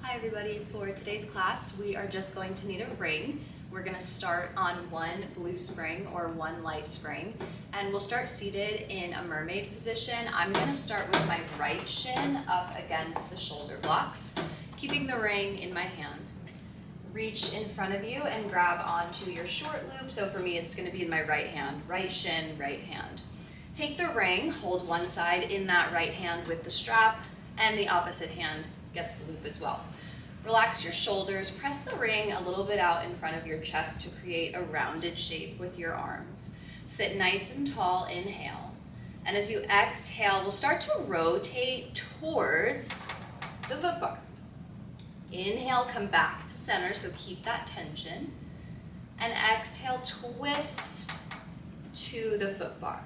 Hi everybody, for today's class we are just going to need a ring. We're going to start on one blue spring or one light spring, and we'll start seated in a mermaid position. I'm going to start with my right shin up against the shoulder blocks, keeping the ring in my hand. Reach in front of you and grab onto your short loop. So for me it's going to be in my right hand, right shin, right hand. Take the ring, hold one side in that right hand with the strap, and the opposite hand gets the loop as well. Relax your shoulders, press the ring a little bit out in front of your chest to create a rounded shape with your arms. Sit nice and tall, inhale. And as you exhale, we'll start to rotate towards the foot bar. Inhale, come back to center, so keep that tension. And exhale, twist to the foot bar.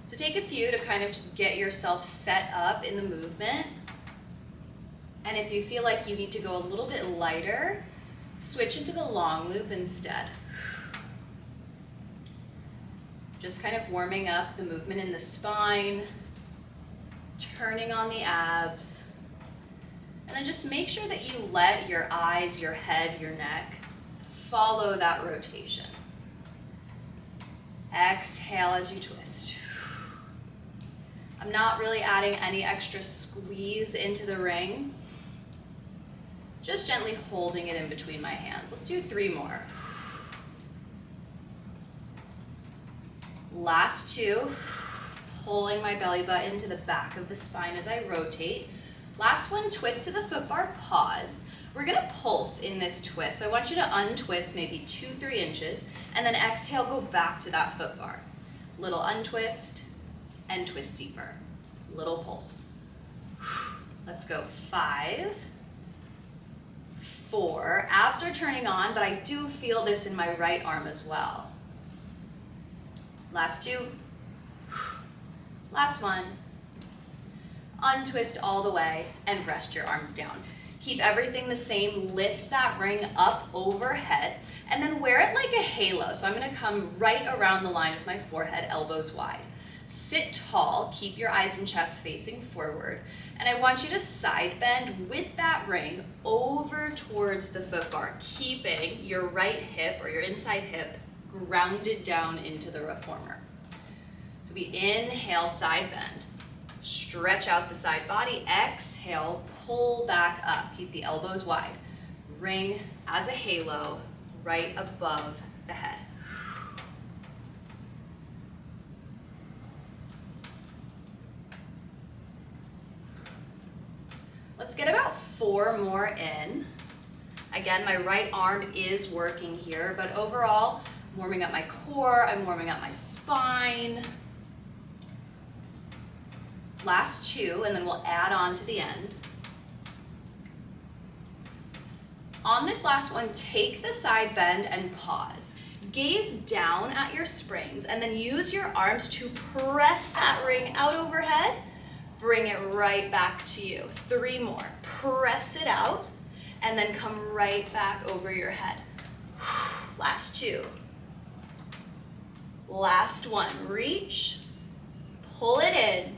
So take a few to kind of just get yourself set up in the movement. And if you feel like you need to go a little bit lighter, switch into the long loop instead. Just kind of warming up the movement in the spine, turning on the abs, and then just make sure that you let your eyes, your head, your neck follow that rotation. Exhale as you twist. I'm not really adding any extra squeeze into the ring. Just gently holding it in between my hands. Let's do 3 more. Last 2. Pulling my belly button to the back of the spine as I rotate. Last one, twist to the foot bar, pause. We're gonna pulse in this twist. So I want you to untwist maybe 2-3 inches, and then exhale, go back to that foot bar. Little untwist and twist deeper. Little pulse. Let's go 5, 4, abs are turning on, but I do feel this in my right arm as well. Last 2, last 1. Untwist all the way and rest your arms down. Keep everything the same, lift that ring up overhead, and then wear it like a halo. So I'm gonna come right around the line of my forehead, elbows wide. Sit tall, keep your eyes and chest facing forward, and I want you to side bend with that ring over towards the foot bar, keeping your right hip or your inside hip grounded down into the reformer. So we inhale, side bend, stretch out the side body, exhale, pull back up, keep the elbows wide, ring as a halo right above the head. Let's get about 4 more in. Again, my right arm is working here, but overall, I'm warming up my core, I'm warming up my spine. Last 2, and then we'll add on to the end. On this last one, take the side bend and pause. Gaze down at your springs, and then use your arms to press that ring out overhead. Bring it right back to you. 3 more. Press it out, and then come right back over your head. Last 2. Last 1. Reach, pull it in,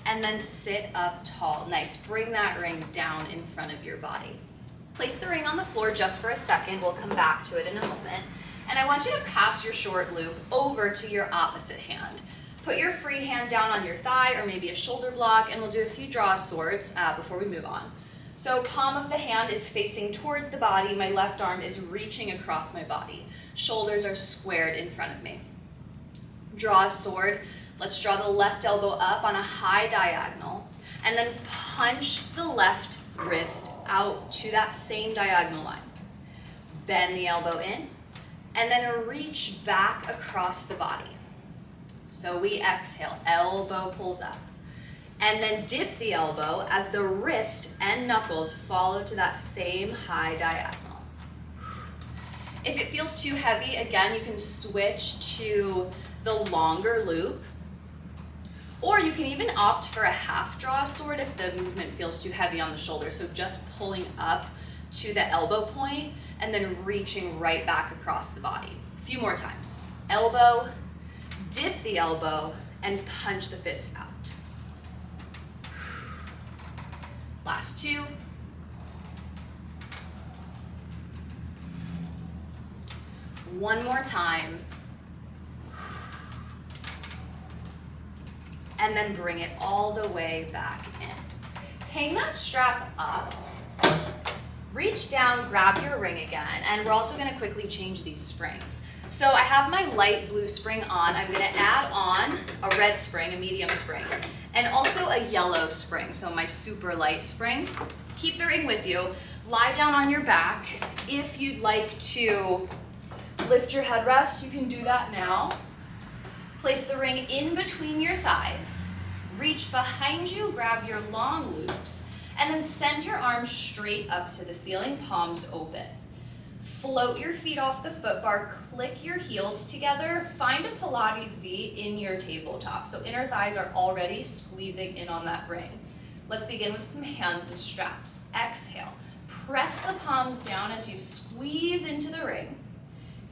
and then sit up tall. Nice. Bring that ring down in front of your body. Place the ring on the floor just for a second. We'll come back to it in a moment. And I want you to pass your short loop over to your opposite hand. Put your free hand down on your thigh or maybe a shoulder block, and we'll do a few draw swords before we move on. So palm of the hand is facing towards the body. My left arm is reaching across my body. Shoulders are squared in front of me. Draw a sword. Let's draw the left elbow up on a high diagonal, and then punch the left wrist out to that same diagonal line. Bend the elbow in, and then reach back across the body. So we exhale, elbow pulls up, and then dip the elbow as the wrist and knuckles follow to that same high diagonal. If it feels too heavy, again, you can switch to the longer loop, or you can even opt for a half draw sword if the movement feels too heavy on the shoulder. So just pulling up to the elbow point and then reaching right back across the body. A few more times. Elbow, dip the elbow, and punch the fist out. Last 2. One more time. And then bring it all the way back in. Hang that strap up. Reach down, grab your ring again, and we're also gonna quickly change these springs. So I have my light blue spring on. I'm gonna add on a red spring, a medium spring, and also a yellow spring, so my super light spring. Keep the ring with you. Lie down on your back. If you'd like to lift your headrest, you can do that now. Place the ring in between your thighs. Reach behind you, grab your long loops, and then send your arms straight up to the ceiling, palms open. Float your feet off the foot bar, click your heels together, find a Pilates V in your tabletop. So inner thighs are already squeezing in on that ring. Let's begin with some hands and straps. Exhale, press the palms down as you squeeze into the ring.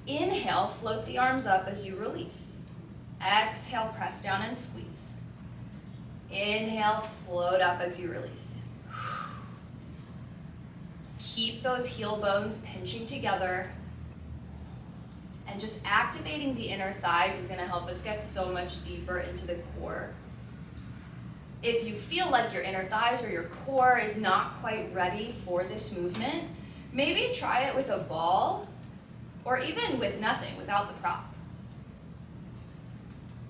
Inhale, float the arms up as you release. Exhale, press down and squeeze. Inhale, float up as you release. Keep those heel bones pinching together. And just activating the inner thighs is gonna help us get so much deeper into the core. If you feel like your inner thighs or your core is not quite ready for this movement, maybe try it with a ball or even with nothing, without the prop.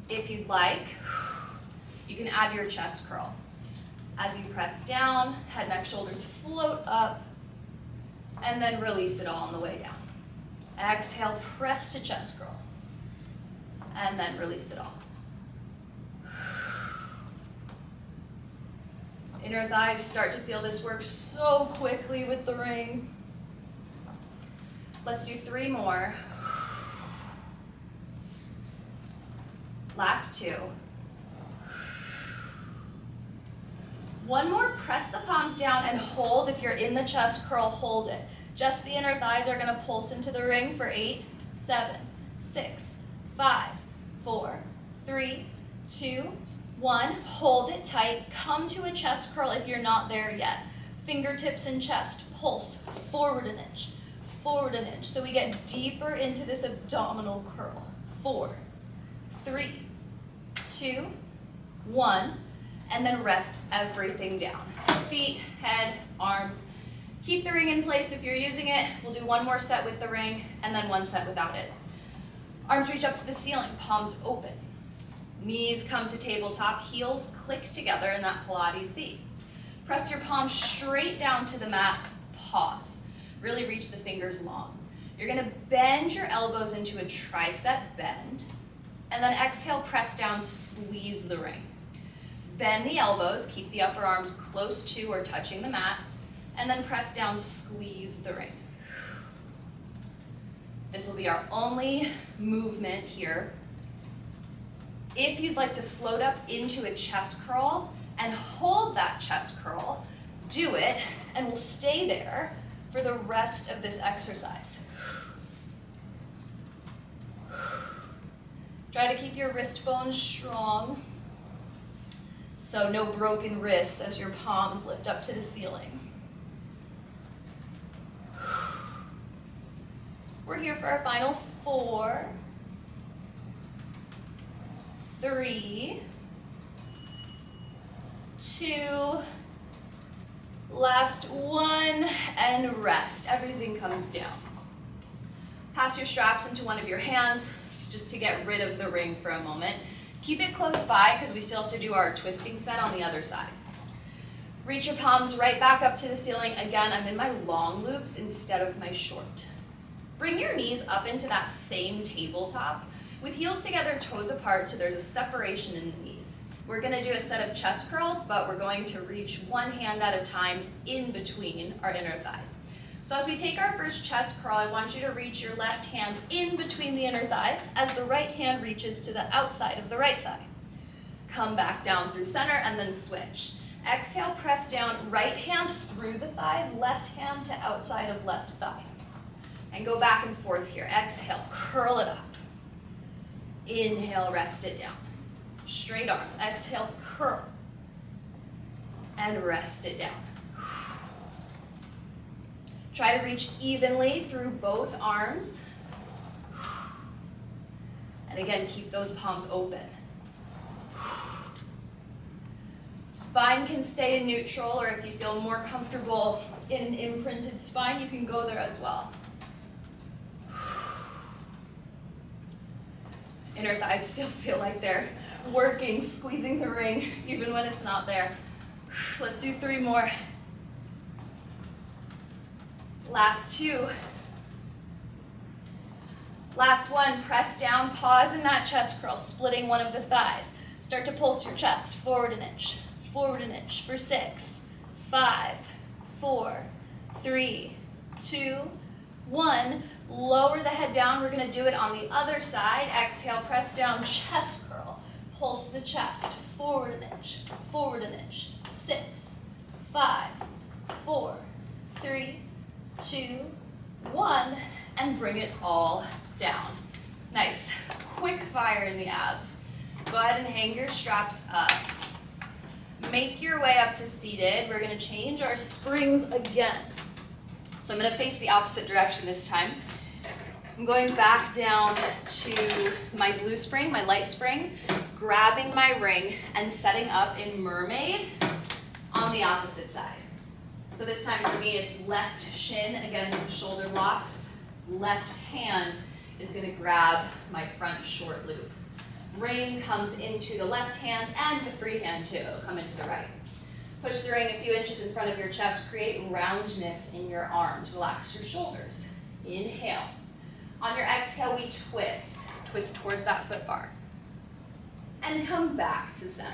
If you'd like, you can add your chest curl. As you press down, head, neck, shoulders float up, and then release it all on the way down. Exhale, press to chest curl, and then release it all. Inner thighs start to feel this work so quickly with the ring. Let's do 3 more. Last 2. One more, press the palms down and hold. If you're in the chest curl, hold it. Just the inner thighs are gonna pulse into the ring for 8, 7, 6, 5, 4, 3, 2, 1. Hold it tight. Come to a chest curl if you're not there yet. Fingertips in chest, pulse, forward an inch, forward an inch. So we get deeper into this abdominal curl. 4, 3, 2, 1. And then rest everything down. Feet, head, arms. Keep the ring in place if you're using it. We'll do 1 more set with the ring and then 1 set without it. Arms reach up to the ceiling, palms open. Knees come to tabletop, heels click together in that Pilates V. Press your palms straight down to the mat, pause. Really reach the fingers long. You're gonna bend your elbows into a tricep bend, and then exhale, press down, squeeze the ring. Bend the elbows, keep the upper arms close to or touching the mat, and then press down, squeeze the ring. This will be our only movement here. If you'd like to float up into a chest curl and hold that chest curl, do it, and we'll stay there for the rest of this exercise. Try to keep your wrist bones strong, so no broken wrists as your palms lift up to the ceiling. We're here for our final 4, 3, 2, last 1, and rest. Everything comes down. Pass your straps into one of your hands just to get rid of the ring for a moment. Keep it close by because we still have to do our twisting set on the other side. Reach your palms right back up to the ceiling. Again, I'm in my long loops instead of my short. Bring your knees up into that same tabletop with heels together, toes apart, so there's a separation in the knees. We're gonna do a set of chest curls, but we're going to reach one hand at a time in between our inner thighs. So as we take our first chest curl, I want you to reach your left hand in between the inner thighs as the right hand reaches to the outside of the right thigh. Come back down through center and then switch. Exhale, press down, right hand through the thighs, left hand to outside of left thigh. And go back and forth here. Exhale, curl it up. Inhale, rest it down. Straight arms. Exhale, curl. And rest it down. Try to reach evenly through both arms. And again, keep those palms open. Spine can stay in neutral, or if you feel more comfortable in an imprinted spine, you can go there as well. Inner thighs still feel like they're working, squeezing the ring, even when it's not there. Let's do 3 more. Last 2. Last 1, press down, pause in that chest curl, splitting one of the thighs. Start to pulse your chest, forward an inch for 6, 5, 4, 3, 2, 1. Lower the head down. We're going to do it on the other side. Exhale, press down, chest curl. Pulse the chest, forward an inch, 6, 5, 4, 3, 2, 1, and bring it all down. Nice. Quick fire in the abs. Go ahead and hang your straps up. Make your way up to seated. We're going to change our springs again. So I'm going to face the opposite direction this time. I'm going back down to my blue spring, my light spring, grabbing my ring and setting up in Mermaid on the opposite side. So this time for me, it's left shin against the shoulder blocks. Left hand is going to grab my front short loop. Ring comes into the left hand and the free hand too. It'll come into the right. Push the ring a few inches in front of your chest. Create roundness in your arms. Relax your shoulders. Inhale. On your exhale, we twist. Twist towards that foot bar. And come back to center.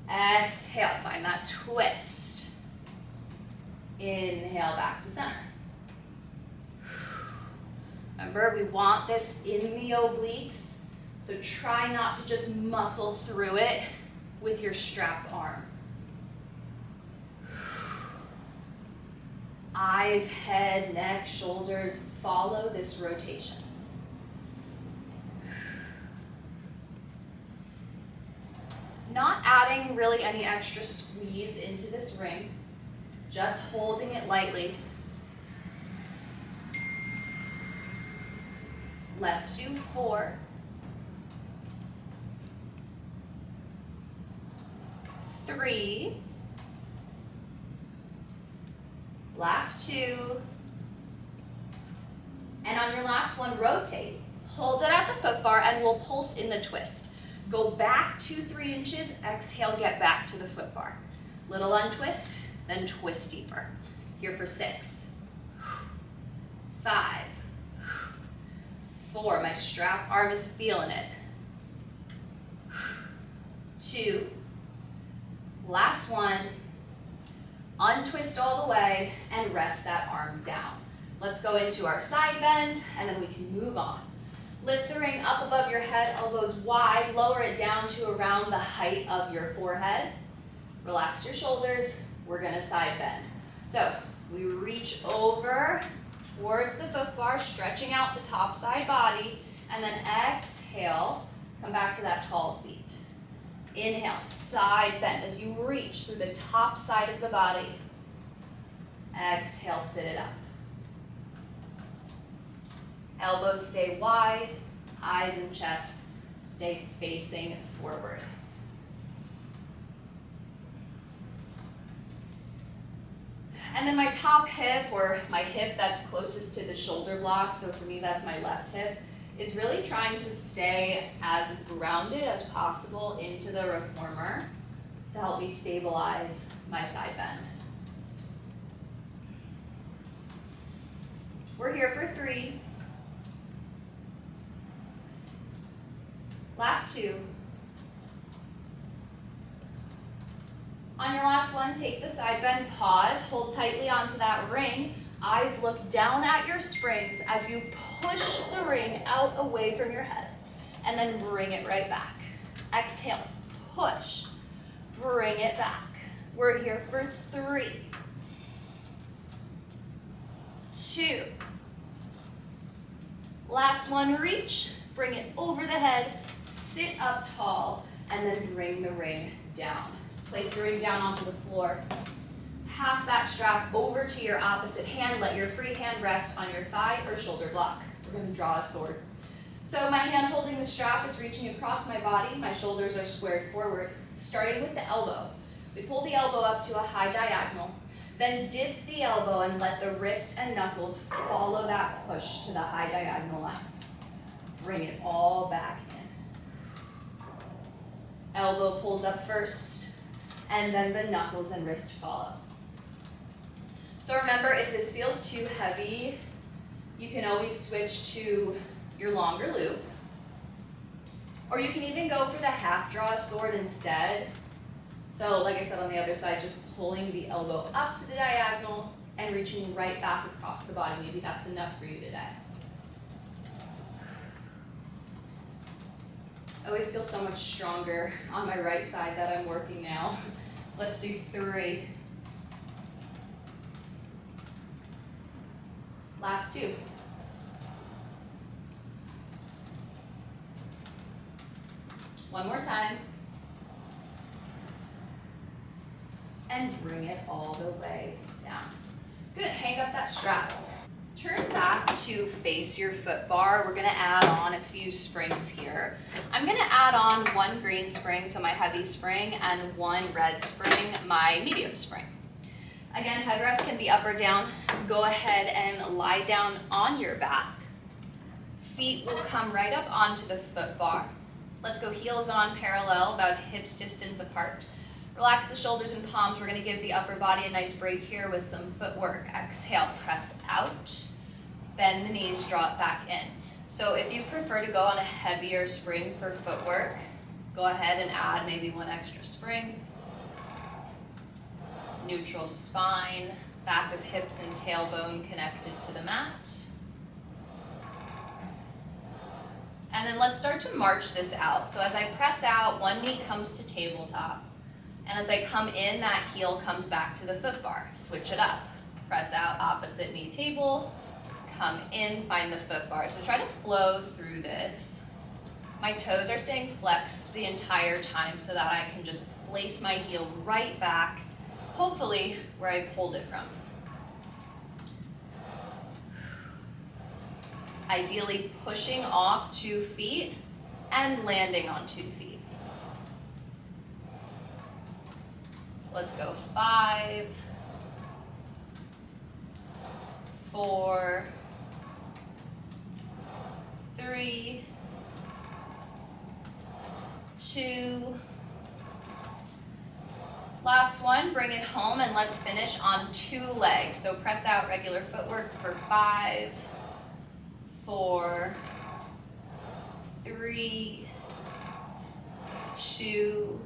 Exhale, find that twist. Inhale, back to center. Remember, we want this in the obliques, so try not to just muscle through it with your strapped arm. Eyes, head, neck, shoulders, follow this rotation. Not adding really any extra squeeze into this ring, just holding it lightly. Let's do 4. 3. Last 2. And on your last one, rotate. Hold it at the foot bar and we'll pulse in the twist. Go back 2-3 inches, exhale, get back to the foot bar. Little untwist, then twist deeper. Here for 6, 5, 4. My strap arm is feeling it. 2. Last one. Untwist all the way and rest that arm down. Let's go into our side bends and then we can move on. Lift the ring up above your head, elbows wide, lower it down to around the height of your forehead. Relax your shoulders, we're gonna side bend. So we reach over towards the foot bar, stretching out the top side body, and then exhale, come back to that tall seat. Inhale, side bend as you reach through the top side of the body. Exhale, sit it up. Elbows stay wide, eyes and chest stay facing forward. And then my top hip, or my hip that's closest to the shoulder block, so for me that's my left hip, is really trying to stay as grounded as possible into the reformer to help me stabilize my side bend. We're here for 3. Last 2. On your last one, take the side bend, pause, hold tightly onto that ring. Eyes look down at your springs as you push the ring out away from your head, and then bring it right back. Exhale, push, bring it back. We're here for 3, 2. Last one, reach, bring it over the head, sit up tall, and then bring the ring down. Place the ring down onto the floor. Pass that strap over to your opposite hand. Let your free hand rest on your thigh or shoulder block. We're going to draw a sword. So my hand holding the strap is reaching across my body. My shoulders are squared forward, starting with the elbow. We pull the elbow up to a high diagonal, then dip the elbow and let the wrist and knuckles follow that push to the high diagonal line. Bring it all back in. Elbow pulls up first, and then the knuckles and wrist follow. So remember, if this feels too heavy, you can always switch to your longer loop. Or you can even go for the half draw sword instead. So like I said on the other side, just pulling the elbow up to the diagonal and reaching right back across the body. Maybe that's enough for you today. I always feel so much stronger on my right side that I'm working now. Let's do 3. Last 2. One more time. And bring it all the way down. Good, hang up that strap. Turn back to face your foot bar. We're gonna add on a few springs here. I'm gonna add on 1 green spring, so my heavy spring, and 1 red spring, my medium spring. Again, headrest can be up or down. Go ahead and lie down on your back. Feet will come right up onto the foot bar. Let's go heels on parallel, about hips distance apart. Relax the shoulders and palms. We're going to give the upper body a nice break here with some footwork. Exhale, press out. Bend the knees, draw it back in. So if you prefer to go on a heavier spring for footwork, go ahead and add maybe 1 extra spring. Neutral spine, back of hips and tailbone connected to the mat. And then let's start to march this out. So as I press out, 1 knee comes to tabletop. And as I come in, that heel comes back to the foot bar. Switch it up. Press out, opposite knee table. Come in, find the foot bar. So try to flow through this. My toes are staying flexed the entire time so that I can just place my heel right back, hopefully where I pulled it from. Ideally pushing off 2 feet and landing on 2 feet. Let's go 5, 4, 3, 2. Last one, bring it home and let's finish on 2 legs. So press out regular footwork for 5, 4, 3, 2.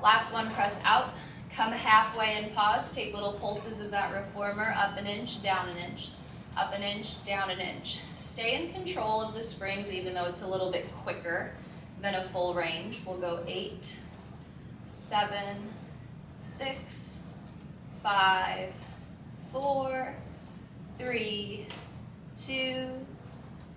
Last one, press out. Come halfway and pause. Take little pulses of that reformer, up an inch, down an inch, up an inch, down an inch. Stay in control of the springs even though it's a little bit quicker than a full range. We'll go 8, 7, 6, 5, 4, 3, 2.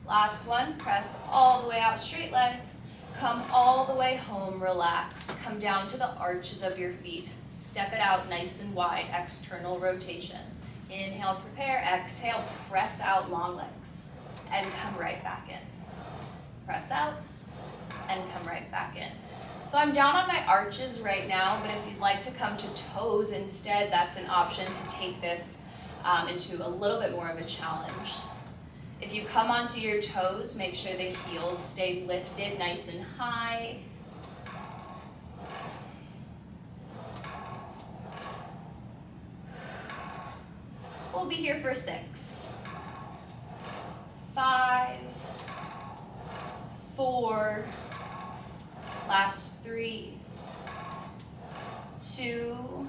Last one, press all the way out, straight legs. Come all the way home, relax. Come down to the arches of your feet. Step it out nice and wide, external rotation. Inhale, prepare, exhale, press out long legs. And come right back in. Press out, and come right back in. So I'm down on my arches right now, but if you'd like to come to toes instead, that's an option to take this into a little bit more of a challenge. If you come onto your toes, make sure the heels stay lifted nice and high. We'll be here for 6, 5, 4, last 3, 2,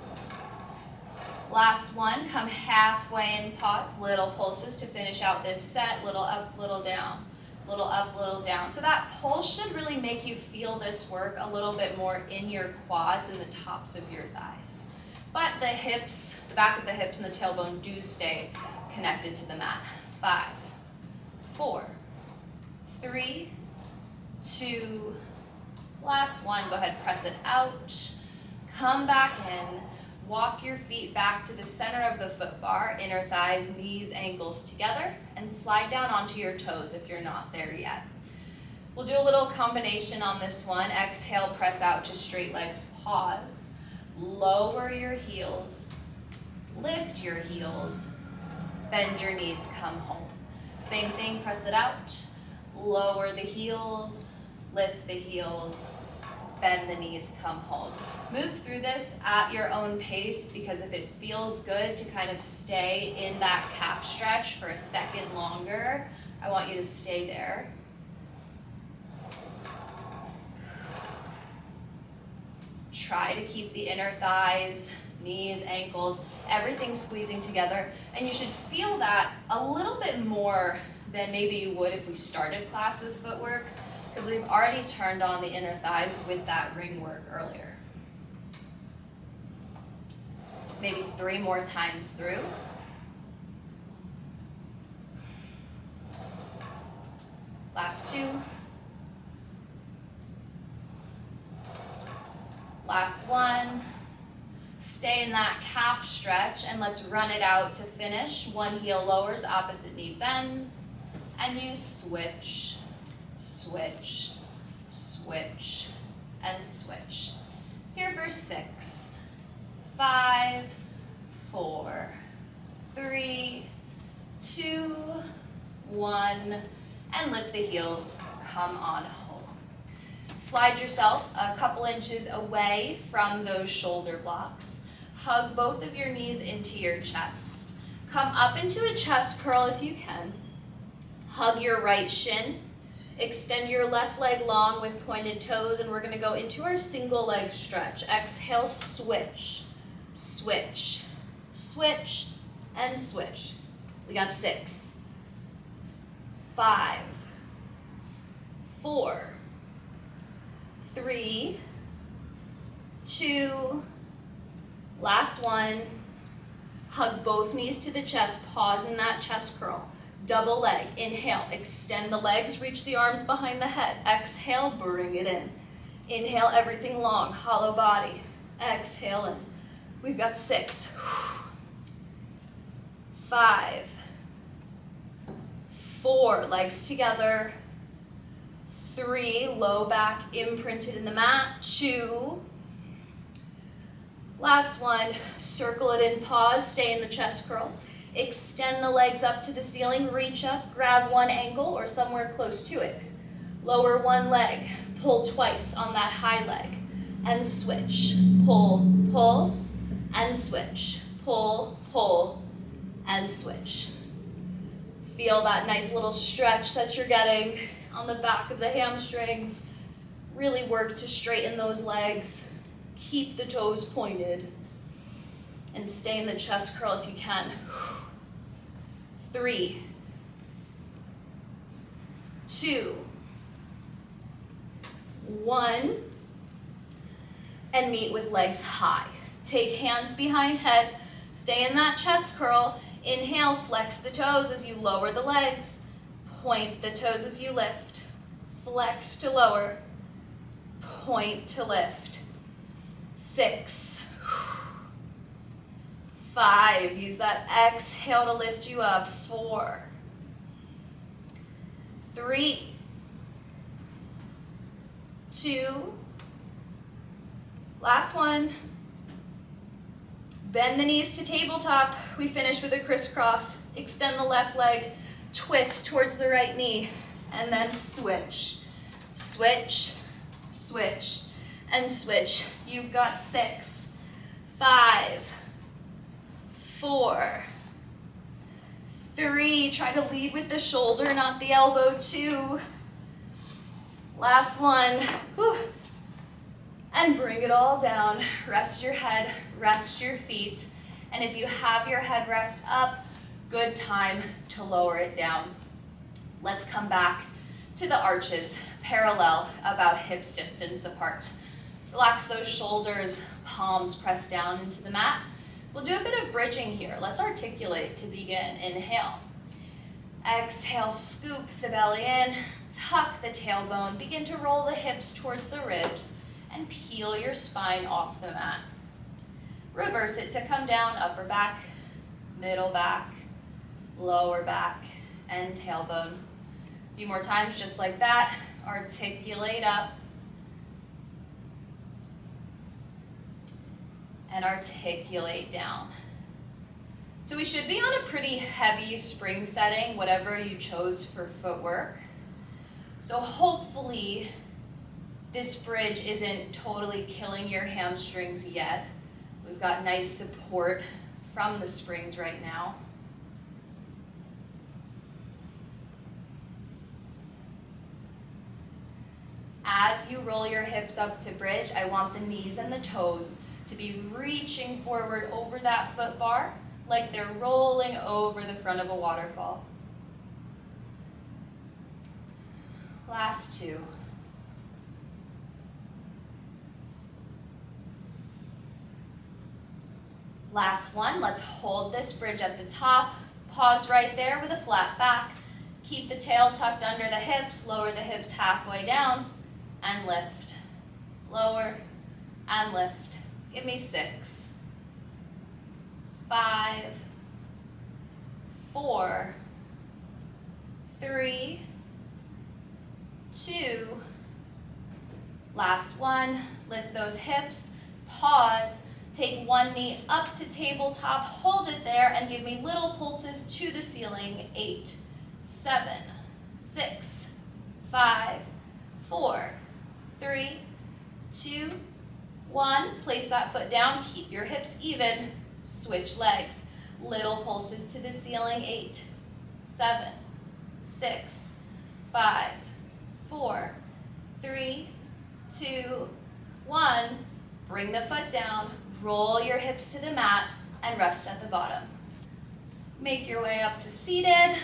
last 1. Come halfway and pause. Little pulses to finish out this set. Little up, little down. Little up, little down. So that pulse should really make you feel this work a little bit more in your quads and the tops of your thighs. But the hips, the back of the hips and the tailbone do stay connected to the mat. 5, 4, 3, 2, last 1. Go ahead, press it out. Come back in. Walk your feet back to the center of the foot bar, inner thighs, knees, ankles together, and slide down onto your toes if you're not there yet. We'll do a little combination on this one. Exhale, press out to straight legs, pause. Lower your heels, lift your heels, bend your knees, come home. Same thing, press it out, lower the heels, lift the heels, bend the knees, come home. Move through this at your own pace, because if it feels good to kind of stay in that calf stretch for a second longer, I want you to stay there. Try to keep the inner thighs, knees, ankles, everything squeezing together. And you should feel that a little bit more than maybe you would if we started class with footwork, because we've already turned on the inner thighs with that ring work earlier. Maybe 3 more times through. Last 2. Last 1. Stay in that calf stretch, and let's run it out to finish. One heel lowers, opposite knee bends, and you switch, switch, switch, and switch. Here for 6, 5, 4, 3, 2, 1, and lift the heels, come on home. Slide yourself a couple inches away from those shoulder blocks. Hug both of your knees into your chest. Come up into a chest curl if you can. Hug your right shin. Extend your left leg long with pointed toes, and we're going to go into our single leg stretch. Exhale, switch, switch, switch, and switch. We got 6, 5, 4, 3, 2, last 1. Hug both knees to the chest, pause in that chest curl. Double leg, inhale, extend the legs, reach the arms behind the head. Exhale, bring it in. Inhale, everything long, hollow body. Exhale in. We've got 6, 5, 4, legs together. 3, low back imprinted in the mat. 2, last 1, circle it in, pause, stay in the chest curl. Extend the legs up to the ceiling, reach up, grab one ankle or somewhere close to it. Lower one leg, pull twice on that high leg, and switch. Pull, pull, and switch. Pull, pull, and switch. Feel that nice little stretch that you're getting on the back of the hamstrings. Really work to straighten those legs. Keep the toes pointed. And stay in the chest curl if you can. 3, 2, 1. And meet with legs high. Take hands behind head. Stay in that chest curl. Inhale, flex the toes as you lower the legs. Point the toes as you lift. Flex to lower. Point to lift. 6, 5. Use that exhale to lift you up. 4, 3, 2. Last 1. Bend the knees to tabletop. We finish with a crisscross. Extend the left leg. Twist towards the right knee, and then switch, switch, switch, and switch. You've got 6, 5, 4, 3. Try to lead with the shoulder, not the elbow. 2. Last 1. Whew. And bring it all down. Rest your head, rest your feet. And if you have your headrest up, good time to lower it down. Let's come back to the arches, parallel, about hips distance apart. Relax those shoulders, palms press down into the mat. We'll do a bit of bridging here. Let's articulate to begin. Inhale. Exhale, scoop the belly in, tuck the tailbone, begin to roll the hips towards the ribs, and peel your spine off the mat. Reverse it to come down, upper back, middle back, lower back, and tailbone. A few more times just like that. Articulate up. And articulate down. So we should be on a pretty heavy spring setting, whatever you chose for footwork. So hopefully this bridge isn't totally killing your hamstrings yet. We've got nice support from the springs right now. As you roll your hips up to bridge, I want the knees and the toes to be reaching forward over that foot bar like they're rolling over the front of a waterfall. Last two. Last one, let's hold this bridge at the top. Pause right there with a flat back. Keep the tail tucked under the hips, lower the hips halfway down, and lift. Lower and lift. Give me 6, 5, 4, 3, 2, last one. Lift those hips, pause, take one knee up to tabletop, hold it there, and give me little pulses to the ceiling. 8, 7, 6, 5, 4, 3, 2, 1. Place that foot down, keep your hips even, switch legs. Little pulses to the ceiling. 8, 7, 6, 5, 4, 3, 2, 1. Bring the foot down, roll your hips to the mat, and rest at the bottom. Make your way up to seated.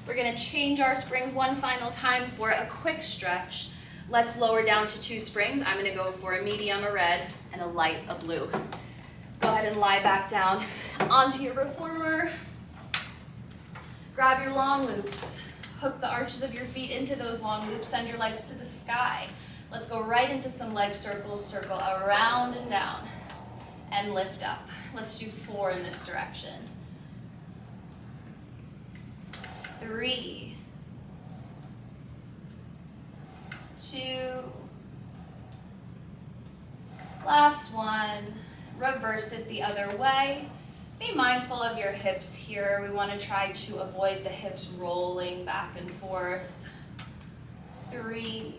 We're gonna change our springs one final time for a quick stretch. Let's lower down to 2 springs. I'm gonna go for a medium, a red, and a light, a blue. Go ahead and lie back down onto your reformer. Grab your long loops. Hook the arches of your feet into those long loops. Send your legs to the sky. Let's go right into some leg circles. Circle around and down. And lift up. Let's do 4 in this direction. 3, 2, last one. Reverse it the other way. Be mindful of your hips here. We want to try to avoid the hips rolling back and forth. 3,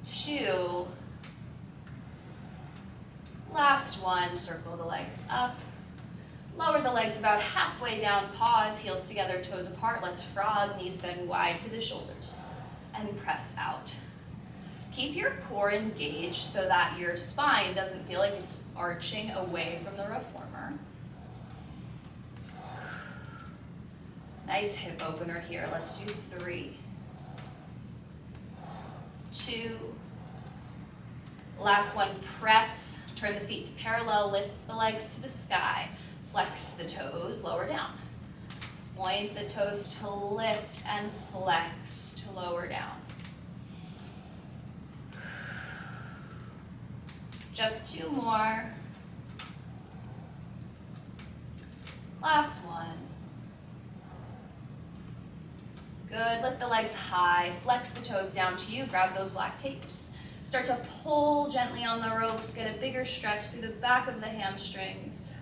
2, last one. Circle the legs up. Lower the legs about halfway down, pause, heels together, toes apart. Let's frog, knees bend wide to the shoulders, and press out. Keep your core engaged so that your spine doesn't feel like it's arching away from the reformer. Nice hip opener here. Let's do 3, 2, last one. Press, turn the feet to parallel, lift the legs to the sky. Flex the toes, lower down. Point the toes to lift and flex to lower down. Just 2 more. Last one. Good, lift the legs high, flex the toes down to you, grab those black tapes. Start to pull gently on the ropes, get a bigger stretch through the back of the hamstrings.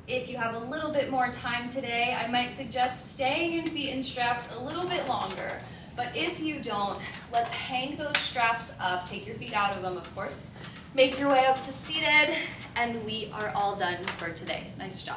If you have a little bit more time today, I might suggest staying in feet and straps a little bit longer. But if you don't, let's hang those straps up. Take your feet out of them, of course. Make your way up to seated, and we are all done for today. Nice job.